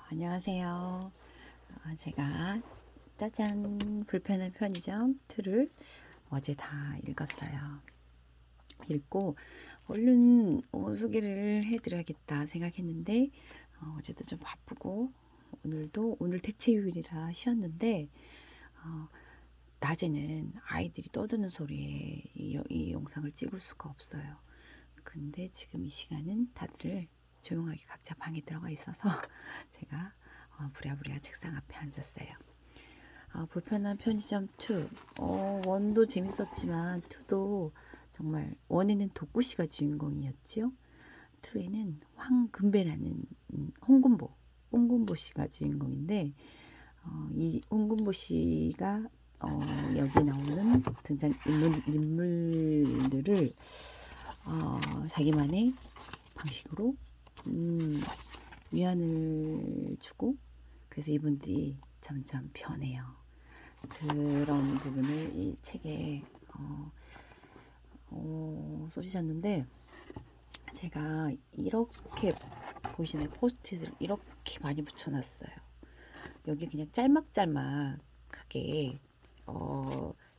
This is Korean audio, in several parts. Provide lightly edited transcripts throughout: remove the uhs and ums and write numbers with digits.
안녕하세요. 제가 짜잔 불편한 편의점 2를 어제 다 읽었어요. 읽고 얼른 소개를 해드려야겠다 생각했는데 어제도 좀 바쁘고 오늘 대체휴일이라 쉬었는데 어, 낮에는 아이들이 떠드는 소리에 이 영상을 찍을 수가 없어요. 근데 지금 이 시간은 다들 조용하게 각자 방에 들어가 있어서 제가 부랴부랴 책상 앞에 앉았어요. 불편한 편의점 2. 1도 재밌었지만 2도 정말 1에는 독구씨가 주인공이었지요. 2에는 황금배라는 홍금보 씨가 주인공인데 이 홍금보 씨가 여기 나오는 등장 인물들을 자기만의 방식으로 위안을 주고 그래서 이분들이 점점 변해요. 그런 부분을 이 책에 써주셨는데 제가 이렇게 보시나요? 포스트잇을 이렇게 많이 붙여놨어요. 여기 그냥 짤막짤막하게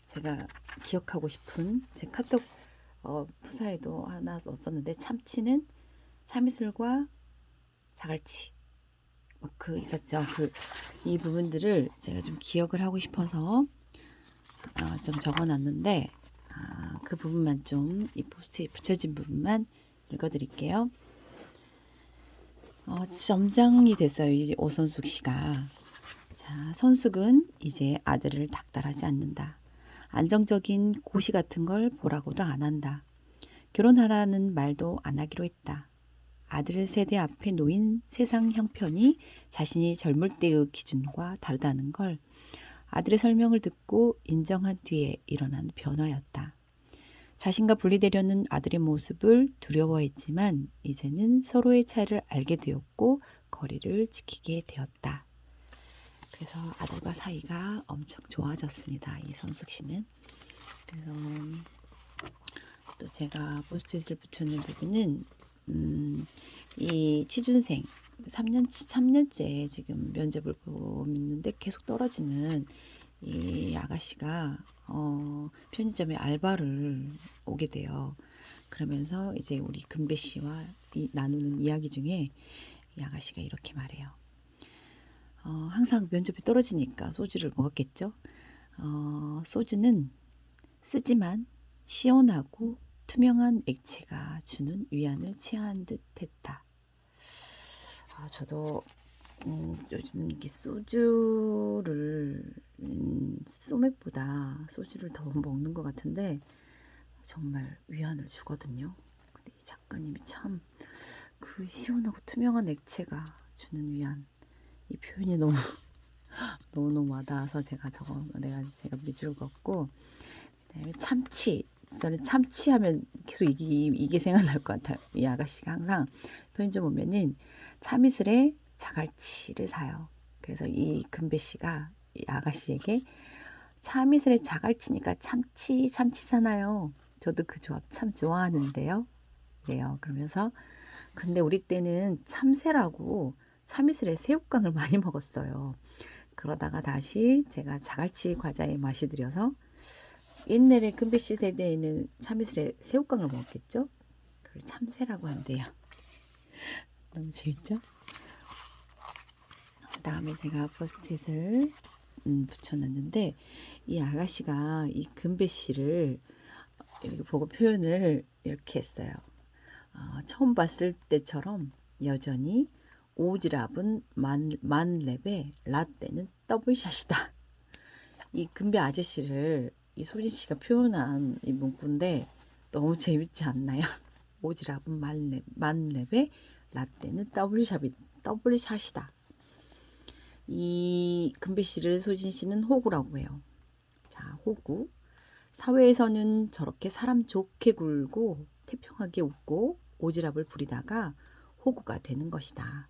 제가 기억하고 싶은 제 카톡 프사에도 하나 썼었는데 참이슬과 자갈치 있었죠. 이 부분들을 제가 좀 기억을 하고 싶어서 좀 적어놨는데 그 부분만 좀 이 포스트잇 붙여진 부분만 읽어드릴게요. 점장이 됐어요. 이제 오선숙 씨가. 자, 선숙은 이제 아들을 닥달하지 않는다. 안정적인 고시 같은 걸 보라고도 안 한다. 결혼하라는 말도 안 하기로 했다. 아들 세대 앞에 놓인 세상 형편이 자신이 젊을 때의 기준과 다르다는 걸 아들의 설명을 듣고 인정한 뒤에 일어난 변화였다. 자신과 분리되려는 아들의 모습을 두려워했지만 이제는 서로의 차이를 알게 되었고 거리를 지키게 되었다. 그래서 아들과 사이가 엄청 좋아졌습니다. 이 선숙 씨는. 그래서 또 제가 포스트잇을 붙였는 부분은 이 취준생 3년째 지금 면접을 보고 있는데 계속 떨어지는 이 아가씨가 편의점에 알바를 오게 돼요. 그러면서 이제 우리 금배 씨와 나누는 이야기 중에 이 아가씨가 이렇게 말해요. 항상 면접이 떨어지니까 소주를 먹었겠죠. 소주는 쓰지만 시원하고 투명한 액체가 주는 위안을 취한 듯 했다. 저도 요즘 이렇게 소주를 소맥보다 소주를 더 먹는 것 같은데 정말 위안을 주거든요. 근데 이 작가님이 참 그 시원하고 투명한 액체가 주는 위안, 이 표현이 너무 와닿아서 제가 제가 밑줄 긋고, 그다음에 참치. 저는 참치하면 계속 이게 생각날 것 같아요. 이 아가씨가 항상 편의점 오면은 참이슬에 자갈치를 사요. 그래서 이 금배 씨가 이 아가씨에게 참이슬에 자갈치니까 참치잖아요. 저도 그 조합 참 좋아하는데요. 그래요. 그러면서 근데 우리 때는 참새라고 참이슬에 새우깡을 많이 먹었어요. 그러다가 다시 제가 자갈치 과자에 맛이 들여서 옛날에 금배씨 세대에는 참이슬에 새우깡을 먹었겠죠? 그걸 참새라고 한대요. 너무 재밌죠? 그 다음에 제가 포스트잇을 붙여놨는데 이 아가씨가 이 금배씨를 이렇게 보고 표현을 이렇게 했어요. 처음 봤을 때처럼 여전히 오지랖은 만렙에 라떼는 더블샷이다. 이 금배 아저씨를 이 소진 씨가 표현한 이 문구인데 너무 재밌지 않나요? 오지랖은 만렙에 라떼는 더블샷이다. 이 금배 씨를 소진 씨는 호구라고 해요. 자, 호구. 사회에서는 저렇게 사람 좋게 굴고 태평하게 웃고 오지랖을 부리다가 호구가 되는 것이다.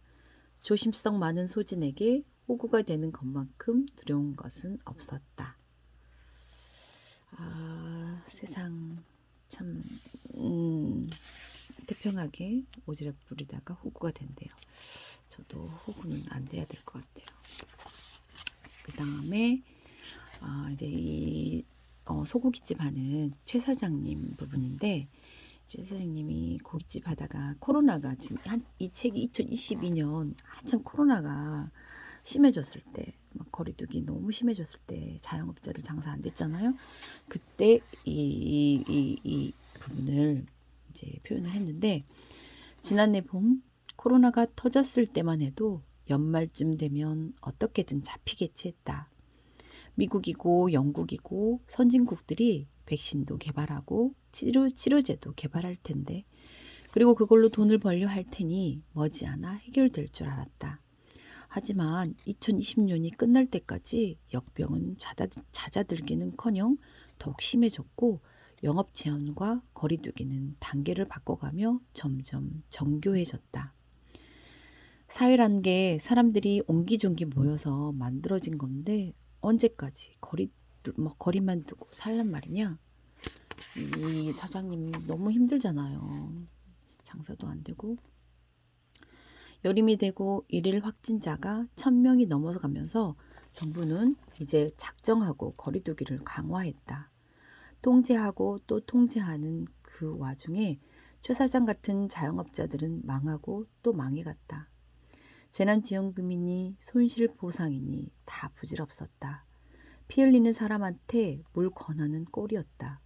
조심성 많은 소진에게 호구가 되는 것만큼 두려운 것은 없었다. 세상 참 태평하게 오지랖 부리다가 호구가 된대요. 저도 호구는 안 돼야 될 것 같아요. 그 다음에 이제 이 소고기집 하는 최 사장님 부분인데, 최 사장님이 고깃집 하다가 코로나가 지금 이 책이 2022년 한참 코로나가 심해졌을 때, 막 거리두기 너무 심해졌을 때 자영업자들 장사 안 됐잖아요. 그때 이 부분을 이제 표현을 했는데, 지난해 봄 코로나가 터졌을 때만 해도 연말쯤 되면 어떻게든 잡히겠지 했다. 미국이고 영국이고 선진국들이 백신도 개발하고 치료제도 개발할 텐데, 그리고 그걸로 돈을 벌려 할 테니 머지않아 해결될 줄 알았다. 하지만 2020년이 끝날 때까지 역병은 잦아들기는커녕 더욱 심해졌고, 영업 제한과 거리두기는 단계를 바꿔가며 점점 정교해졌다. 사회란 게 사람들이 옹기종기 모여서 만들어진 건데 언제까지 거리만 두고 살란 말이냐? 이 사장님 너무 힘들잖아요. 장사도 안 되고. 여름이 되고 일일 확진자가 1000명이 넘어가면서 정부는 이제 작정하고 거리두기를 강화했다. 통제하고 또 통제하는 그 와중에 최 사장 같은 자영업자들은 망하고 또 망해갔다. 재난지원금이니 손실보상이니 다 부질없었다. 피 흘리는 사람한테 물 권하는 꼴이었다.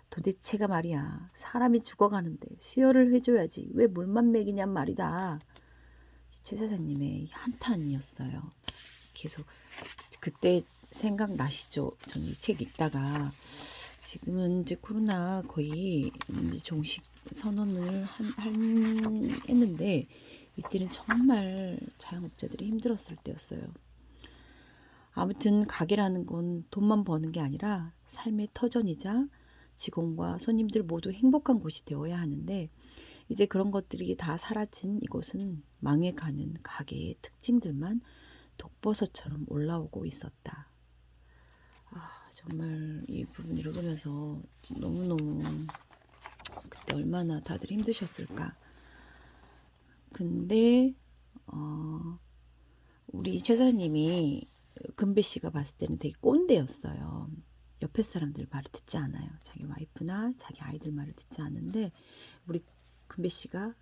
도대체가 말이야, 사람이 죽어가는데 수혈을 해줘야지 왜 물만 먹이냔 말이다. 최 사장님의 한탄이었어요. 계속 그때 생각나시죠? 전 이 책 읽다가 지금은 이제 코로나 거의 이제 종식 선언을 했는데 이때는 정말 자영업자들이 힘들었을 때였어요. 아무튼 가게라는 건 돈만 버는 게 아니라 삶의 터전이자 직원과 손님들 모두 행복한 곳이 되어야 하는데, 이제 그런 것들이 다 사라진 이곳은 망해가는 가게의 특징들만 독버섯처럼 올라오고 있었다. 정말 이 부분 읽으면서 너무너무 그때 얼마나 다들 힘드셨을까. 근데 우리 최사님이 금배 씨가 봤을 때는 되게 꼰대였어요. 옆에 사람들 말을 듣지 않아요. 자기 와이프나 자기 아이들 말을 듣지 않는데, 우리 금배 씨가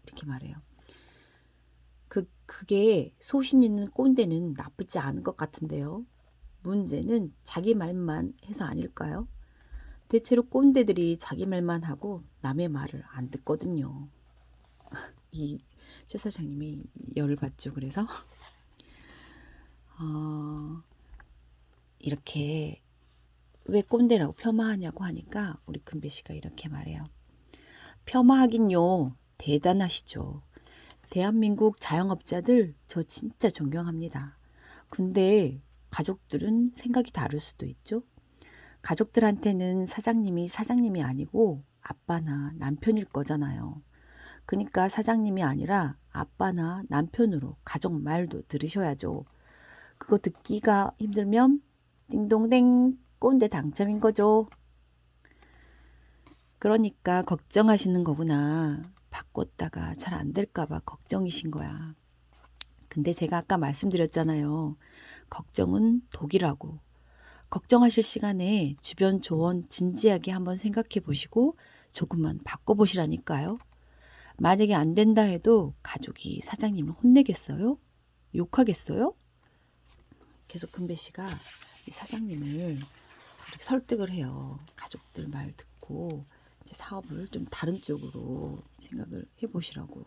이렇게 말해요. 그게 소신 있는 꼰대는 나쁘지 않은 것 같은데요. 문제는 자기 말만 해서 아닐까요? 대체로 꼰대들이 자기 말만 하고 남의 말을 안 듣거든요. 이 최 사장님이 열을 받죠. 그래서 이렇게 왜 꼰대라고 폄하하냐고 하니까 우리 금배 씨가 이렇게 말해요. 폄하하긴요, 대단하시죠. 대한민국 자영업자들 저 진짜 존경합니다. 근데 가족들은 생각이 다를 수도 있죠. 가족들한테는 사장님이 아니고 아빠나 남편일 거잖아요. 그러니까 사장님이 아니라 아빠나 남편으로 가족 말도 들으셔야죠. 그거 듣기가 힘들면 띵동댕 꼰대 당첨인 거죠. 그러니까 걱정하시는 거구나. 바꿨다가 잘 안 될까봐 걱정이신 거야. 근데 제가 아까 말씀드렸잖아요. 걱정은 독이라고. 걱정하실 시간에 주변 조언 진지하게 한번 생각해 보시고 조금만 바꿔보시라니까요. 만약에 안 된다 해도 가족이 사장님을 혼내겠어요? 욕하겠어요? 계속 금배 씨가 이 사장님을 이렇게 설득을 해요. 가족들 말 듣고 이제 사업을 좀 다른 쪽으로 생각을 해보시라고.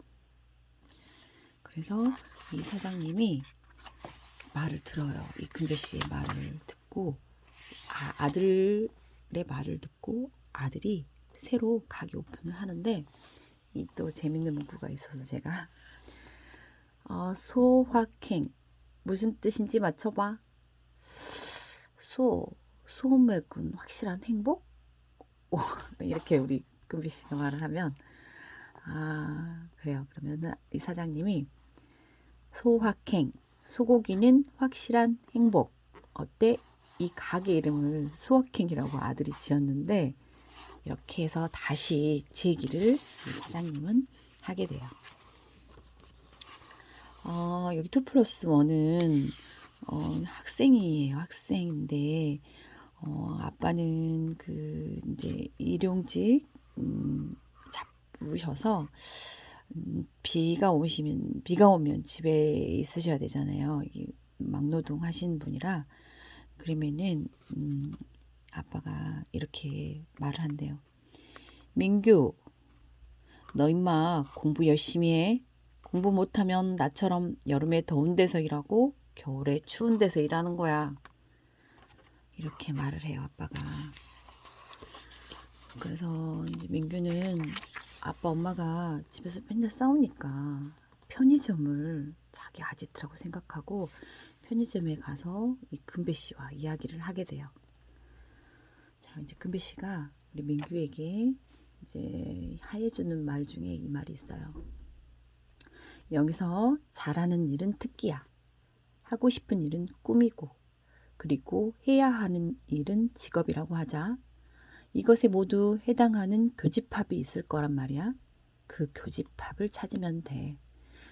그래서 이 사장님이 말을 들어요. 이 금배 씨의 말을 듣고 아들의 말을 듣고 아들이 새로 가게 오픈을 하는데, 이 또 재밌는 문구가 있어서 제가 소확행 무슨 뜻인지 맞춰봐. 소맥은 확실한 행복? 이렇게 우리 금비 씨가 말을 하면 그래요. 그러면 이 사장님이 소확행, 소고기는 확실한 행복. 어때? 이 가게 이름을 소확행이라고 아들이 지었는데, 이렇게 해서 다시 제 얘기를 이 사장님은 하게 돼요. 여기 2+1은 학생이에요. 학생인데 아빠는 그 이제 일용직 잡으셔서 비가 오면 집에 있으셔야 되잖아요. 이게 막노동 하신 분이라 그러면은 아빠가 이렇게 말을 한대요. 민규, 너 임마 공부 열심히 해. 공부 못하면 나처럼 여름에 더운 데서 일하고 겨울에 추운 데서 일하는 거야. 이렇게 말을 해요, 아빠가. 그래서 이제 민규는 아빠 엄마가 집에서 맨날 싸우니까 편의점을 자기 아지트라고 생각하고 편의점에 가서 이 금배 씨와 이야기를 하게 돼요. 자, 이제 금배 씨가 우리 민규에게 이제 하해주는 말 중에 이 말이 있어요. 여기서 잘하는 일은 특기야. 하고 싶은 일은 꿈이고, 그리고 해야 하는 일은 직업이라고 하자. 이것에 모두 해당하는 교집합이 있을 거란 말이야. 그 교집합을 찾으면 돼.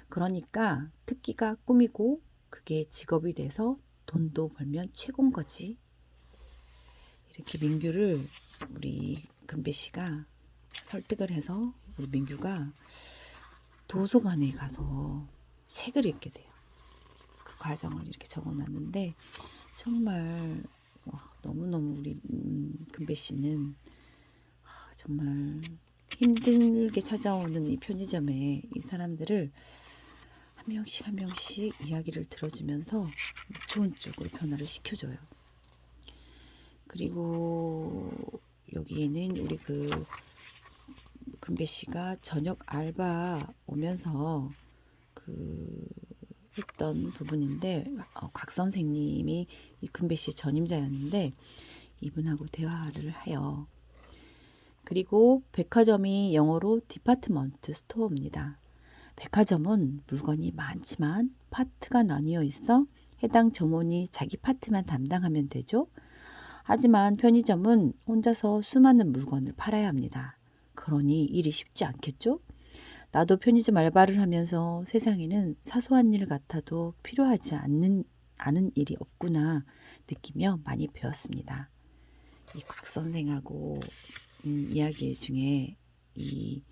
그러니까 특기가 꿈이고 그게 직업이 돼서 돈도 벌면 최고인 거지. 이렇게 민규를 우리 금배 씨가 설득을 해서 우리 민규가 도서관에 가서 책을 읽게 돼요. 그 과정을 이렇게 적어놨는데 정말 너무너무 우리 금배 씨는 정말 힘들게 찾아오는 이 편의점에 이 사람들을 한 명씩 이야기를 들어주면서 좋은 쪽으로 변화를 시켜줘요. 그리고 여기에는 우리 그 금배 씨가 저녁 알바 오면서 그 했던 부분인데 곽 선생님이 이 금배 씨의 전임자였는데 이분하고 대화를 해요. 그리고 백화점이 영어로 디파트먼트 스토어입니다. 백화점은 물건이 많지만 파트가 나뉘어 있어 해당 점원이 자기 파트만 담당하면 되죠. 하지만 편의점은 혼자서 수많은 물건을 팔아야 합니다. 그러니 일이 쉽지 않겠죠? 나도 편의점 알바를 하면서 세상에는 사소한 일 같아도 필요하지 않은 일이 없구나 느끼며 많이 배웠습니다. 이 곽 선생하고 이야기 중에 이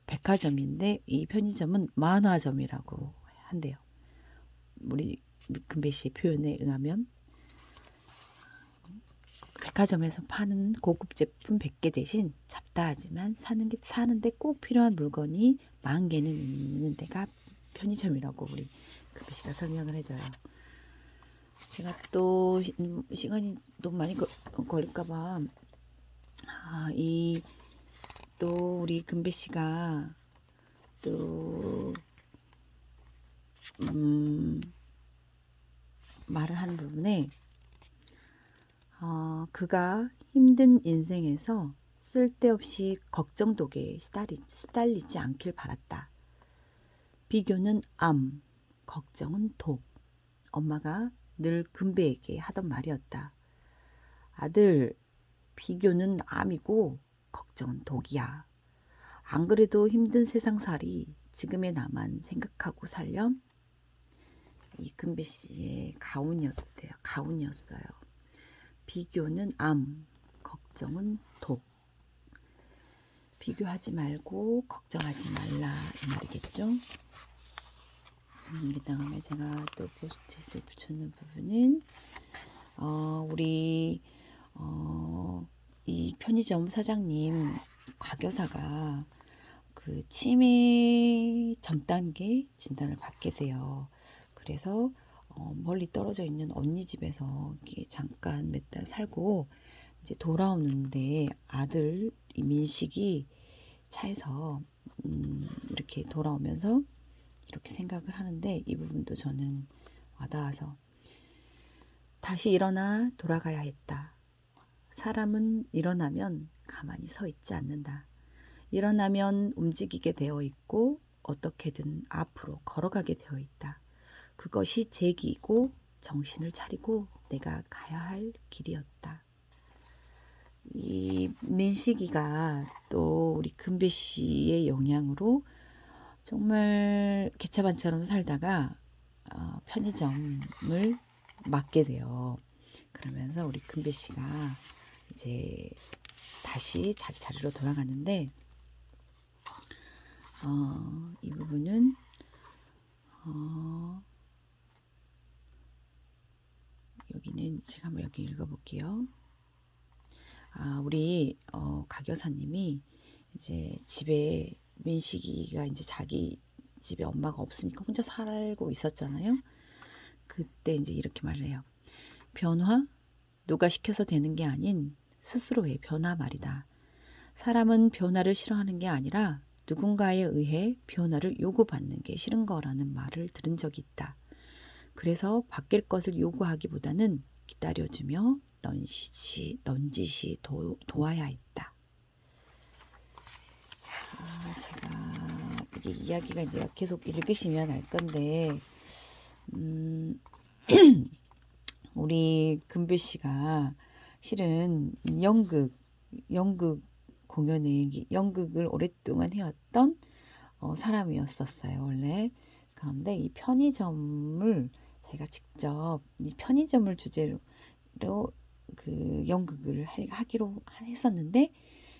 백화점인데 이 편의점은 만화점이라고 한대요. 우리 금배 씨의 표현에 의하면 백화점에서 파는 고급 제품 100개 대신 잡다하지만 사는데 꼭 필요한 물건이 10,000개는 있는 데가 편의점이라고 우리 금배 씨가 설명을 해줘요. 제가 또 시간이 너무 많이 걸릴까봐 또 우리 금배 씨가 또 말을 하는 부분에 그가 힘든 인생에서 쓸데없이 걱정독에 시달리지 않길 바랐다. 비교는 암, 걱정은 독. 엄마가 늘 금배에게 하던 말이었다. 아들, 비교는 암이고 걱정은 독이야. 안 그래도 힘든 세상살이 지금의 나만 생각하고 살렴? 이 금배 씨의 가훈이었어요. 비교는 암, 걱정은 독. 비교하지 말고 걱정하지 말라 이 말이겠죠. 그 다음에 제가 또 포스트잇을 붙여놓은 부분은 우리 이 편의점 사장님 곽여사가 그 치매 전 단계 진단을 받게 돼요. 그래서 멀리 떨어져 있는 언니 집에서 잠깐 몇 달 살고 이제 돌아오는데 아들 민식이 차에서 이렇게 돌아오면서 이렇게 생각을 하는데 이 부분도 저는 와닿아서 다시 일어나 돌아가야 했다. 사람은 일어나면 가만히 서 있지 않는다. 일어나면 움직이게 되어 있고 어떻게든 앞으로 걸어가게 되어 있다. 그것이 제 길이고 정신을 차리고 내가 가야 할 길이었다. 이 민식이가 또 우리 금배 씨의 영향으로 정말 개차반처럼 살다가 편의점을 맡게 돼요. 그러면서 우리 금배 씨가 이제 다시 자기 자리로 돌아가는데 이 부분은 여기는 제가 한번 여기 읽어볼게요. 우리 각 여사님이 이제 집에 민식이가 이제 자기 집에 엄마가 없으니까 혼자 살고 있었잖아요. 그때 이제 이렇게 말을 해요. 변화? 누가 시켜서 되는 게 아닌 스스로의 변화 말이다. 사람은 변화를 싫어하는 게 아니라 누군가에 의해 변화를 요구받는 게 싫은 거라는 말을 들은 적이 있다. 그래서 바뀔 것을 요구하기보다는 기다려주며 넌지시 도와야 했다. 제가 이게 이야기가 이제 계속 읽으시면 알 건데 우리 금배 씨가 실은 연극 공연에 연극을 오랫동안 해왔던 사람이었었어요, 원래. 그런데 이 편의점을 제가 직접 이 편의점을 주제로 그 연극을 하기로 했었는데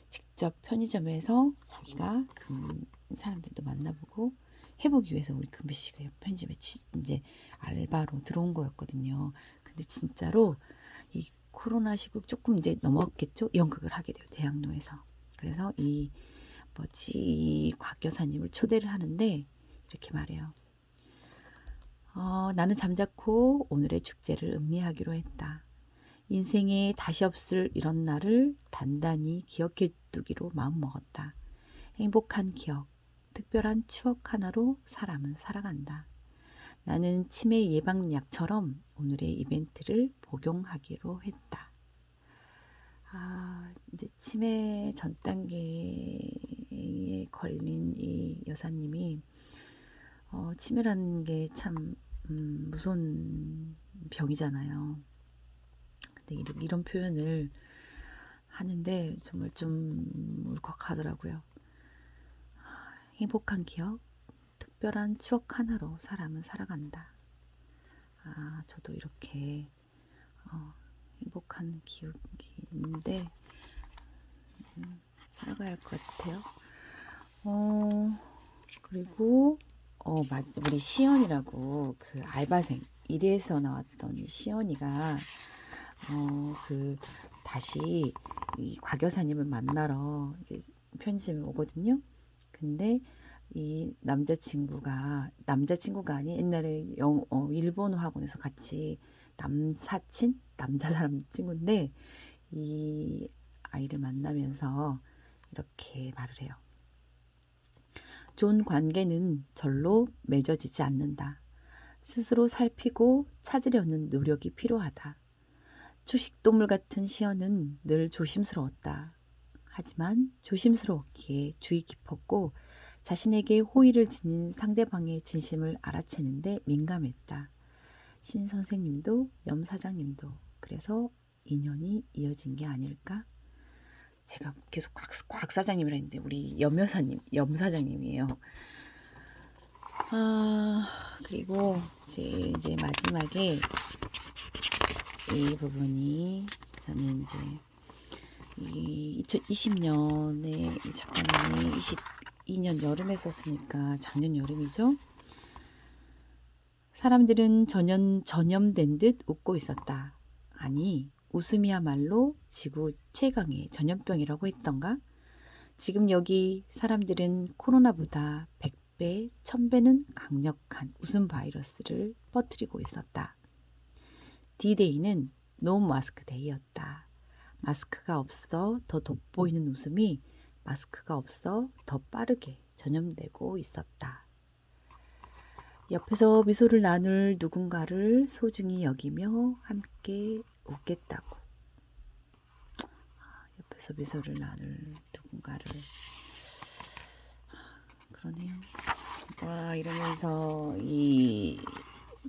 직접 편의점에서 자기가 그 사람들도 만나보고 해보기 위해서 우리 금배 씨가 편의점에 이제 알바로 들어온 거였거든요. 근데 진짜로 이 코로나 시국 조금 이제 넘었겠죠? 연극을 하게 돼요, 대학로에서. 그래서 이 곽 여사님을 초대를 하는데 이렇게 말해요. 나는 잠자코 오늘의 축제를 음미하기로 했다. 인생에 다시 없을 이런 날을 단단히 기억해 두기로 마음먹었다. 행복한 기억, 특별한 추억 하나로 사람은 살아간다. 나는 치매 예방약처럼 오늘의 이벤트를 복용하기로 했다. 이제 치매 전 단계에 걸린 이 여사님이 치매라는 게 참 무서운 병이잖아요. 근데 이런 표현을 하는데 정말 좀 울컥하더라고요. 행복한 기억, 특별한 추억 하나로 사람은 살아간다. 저도 이렇게 행복한 기억이 있는데 살아가야 할 것 같아요. 그리고 우리 시연이라고 그 알바생 1회에서 나왔던 시연이가 그 다시 이 곽 여사님을 만나러 편의점에 오거든요. 근데 이 남자친구가 아닌 옛날에 일본어 학원에서 같이 남자 사람 친구인데 이 아이를 만나면서 이렇게 말을 해요. 좋은 관계는 절로 맺어지지 않는다. 스스로 살피고 찾으려는 노력이 필요하다. 초식동물 같은 시연은 늘 조심스러웠다. 하지만 조심스러웠기에 주의 깊었고 자신에게 호의를 지닌 상대방의 진심을 알아채는데 민감했다. 신 선생님도 염 사장님도. 그래서 인연이 이어진 게 아닐까? 제가 계속 곽 사장님이라 했는데 우리 염 사장님이에요. 그리고 이제 마지막에 이 부분이 저는 이제 이 2020년에 이 작가님이 22년 여름에 썼으니까 작년 여름이죠. 사람들은 전염된 듯 웃고 있었다. 아니, 웃음이야말로 지구 최강의 전염병이라고 했던가? 지금 여기 사람들은 코로나보다 100배, 1000배는 강력한 웃음 바이러스를 퍼뜨리고 있었다. D-Day는 노 마스크 데이였다. 마스크가 없어 더 돋보이는 웃음이 마스크가 없어 더 빠르게 전염되고 있었다. 옆에서 미소를 나눌 누군가를 소중히 여기며 함께 웃겠다고. 옆에서 미소를 나눌 누군가를. 그러네요. 이러면서 이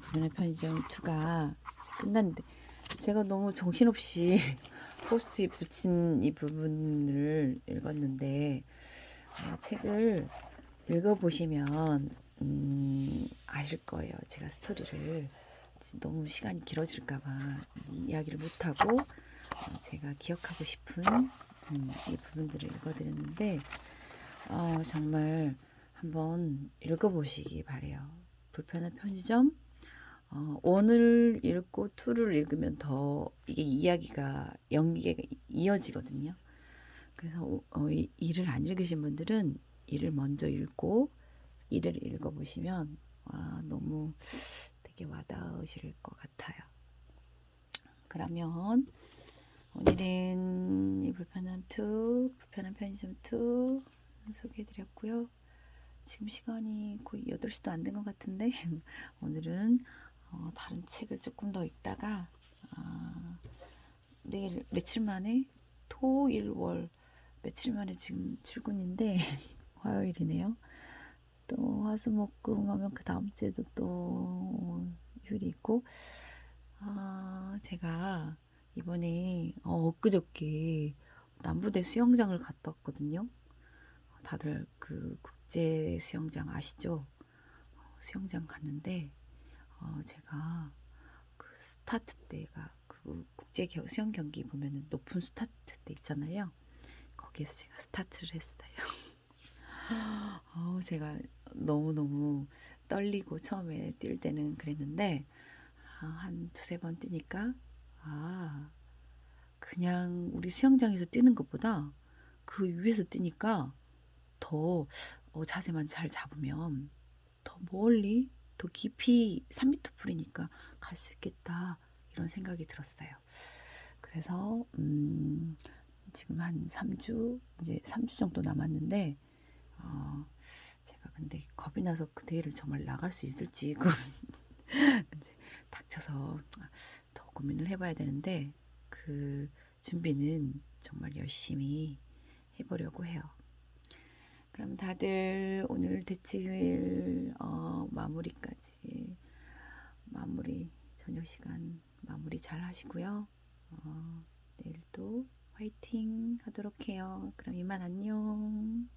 부분의 편의점 2가 끝났는데 제가 너무 정신없이 포스트잇 붙인 이 부분을 읽었는데 책을 읽어보시면 아실 거예요. 제가 스토리를 너무 시간이 길어질까봐 이야기를 못하고 제가 기억하고 싶은 이 부분들을 읽어드렸는데 정말 한번 읽어보시기 바래요. 불편한 편의점 1을 읽고 2를 읽으면 더 이게 이야기가 연기가 이어지거든요. 그래서 2를 안 읽으신 분들은 2를 먼저 읽고 2를 읽어보시면 너무 되게 와닿으실 것 같아요. 그러면 오늘은 이 불편한 편의점 2 소개해드렸고요. 지금 시간이 거의 8시도 안 된 것 같은데 오늘은 다른 책을 조금 더 읽다가 내일 며칠 만에 토일 월 며칠 만에 지금 출근인데 화요일이네요. 또 화수목금 하면 그 다음 주에도 또 휴일이 있고 제가 이번에 엊그저께 남부대 수영장을 갔다 왔거든요. 다들 그 국제 수영장 아시죠? 수영장 갔는데 제가 그 스타트 때가 그 국제 수영 경기 보면은 높은 스타트 때 있잖아요. 거기에서 제가 스타트를 했어요. 제가 너무너무 떨리고 처음에 뛸 때는 그랬는데 한 두세 번 뛰니까 그냥 우리 수영장에서 뛰는 것보다 그 위에서 뛰니까 더 자세만 잘 잡으면 더 멀리 더 깊이 3m 풀이니까 갈 수 있겠다 이런 생각이 들었어요. 그래서 지금 한 3주 이제 3주 정도 남았는데 제가 근데 겁이 나서 그 대회를 정말 나갈 수 있을지 이제 닥쳐서 더 고민을 해봐야 되는데 그 준비는 정말 열심히 해보려고 해요. 그럼 다들 오늘 대체휴일 마무리까지 저녁 시간 마무리 잘 하시고요. 내일 또 화이팅 하도록 해요. 그럼 이만 안녕.